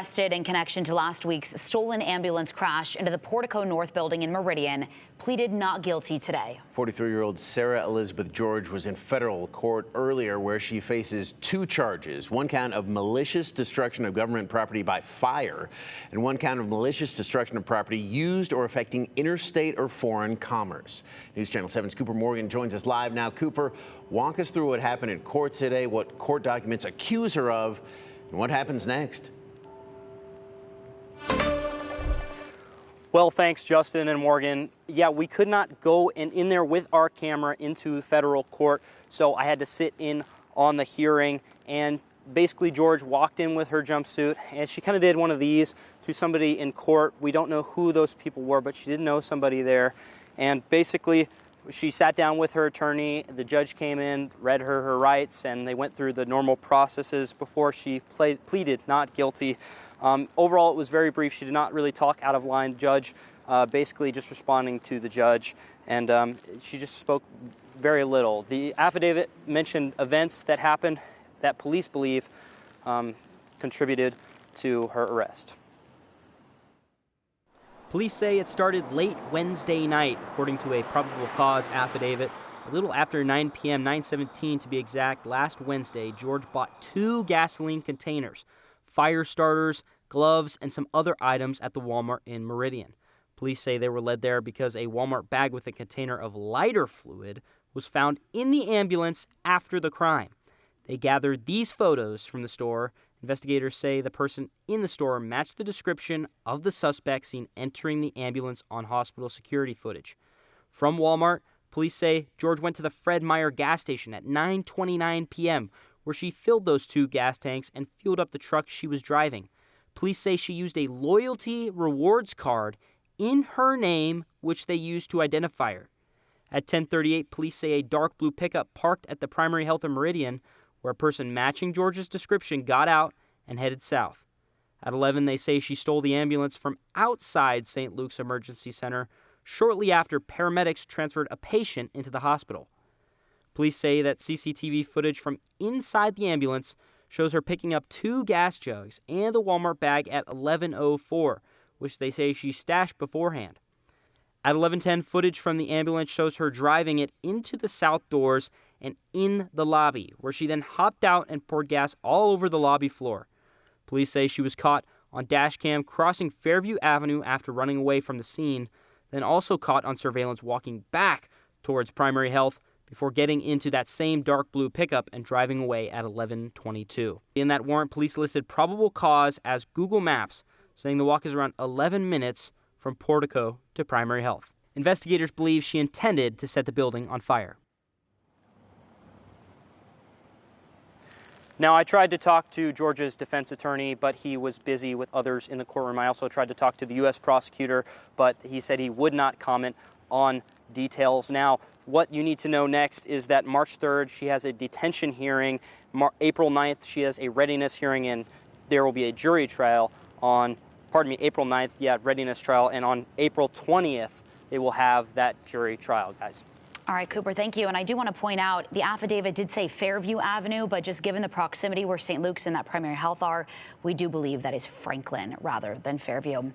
Arrested in connection to last week's stolen ambulance crash into the Portico North building in Meridian, pleaded not guilty today. 43-year-old Sarah Elizabeth George was in federal court earlier where she faces 2 charges. 1 count of malicious destruction of government property by fire and 1 count of malicious destruction of property used or affecting interstate or foreign commerce. News Channel 7's Cooper Morgan joins us live now. Cooper, walk us through what happened in court today, what court documents accuse her of, and what happens next. Well, thanks, Justin and Morgan. Yeah, we could not go in there with our camera into federal court, so I had to sit in on the hearing. And basically, George walked in with her jumpsuit, and she kind of did one of these to somebody in court. We don't know who those people were, but she did know somebody there. And basically, she sat down with her attorney. The judge came in, read her rights, and they went through the normal processes before she pleaded not guilty. Overall, it was very brief. She did not really talk out of line. The judge basically just responding to the judge, and she just spoke very little. The affidavit mentioned events that happened that police believe contributed to her arrest. Police say it started late Wednesday night, according to a probable cause affidavit. A little after 9 p.m., 9:17 to be exact, last Wednesday, George bought 2 gasoline containers, fire starters, gloves, and some other items at the Walmart in Meridian. Police say they were led there because a Walmart bag with a container of lighter fluid was found in the ambulance after the crime. They gathered these photos from the store. Investigators say the person in the store matched the description of the suspect seen entering the ambulance on hospital security footage. From Walmart, police say George went to the Fred Meyer gas station at 9:29 p.m., where she filled those 2 gas tanks and fueled up the truck she was driving. Police say she used a loyalty rewards card in her name, which they used to identify her. At 10:38, police say a dark blue pickup parked at the Primary Health in Meridian, where a person matching George's description got out and headed south. At 11, they say she stole the ambulance from outside St. Luke's Emergency Center shortly after paramedics transferred a patient into the hospital. Police say that CCTV footage from inside the ambulance shows her picking up 2 gas jugs and the Walmart bag at 11:04, which they say she stashed beforehand. At 11:10, footage from the ambulance shows her driving it into the south doors and in the lobby, where she then hopped out and poured gas all over the lobby floor. Police say she was caught on dash cam crossing Fairview Avenue after running away from the scene, then also caught on surveillance walking back towards Primary Health before getting into that same dark blue pickup and driving away at 11:22. In that warrant, police listed probable cause as Google Maps, saying the walk is around 11 minutes from Portico to Primary Health. Investigators believe she intended to set the building on fire. Now, I tried to talk to George's defense attorney, but he was busy with others in the courtroom. I also tried to talk to the U.S. prosecutor, but he said he would not comment on details. Now, what you need to know next is that March 3rd, she has a detention hearing. April 9th, she has a readiness hearing, and there will be a jury trial on, April 9th, readiness trial, and on April 20th, they will have that jury trial, guys. All right, Cooper, thank you. And I do want to point out the affidavit did say Fairview Avenue, but just given the proximity where St. Luke's and that Primary Health are, we do believe that is Franklin rather than Fairview.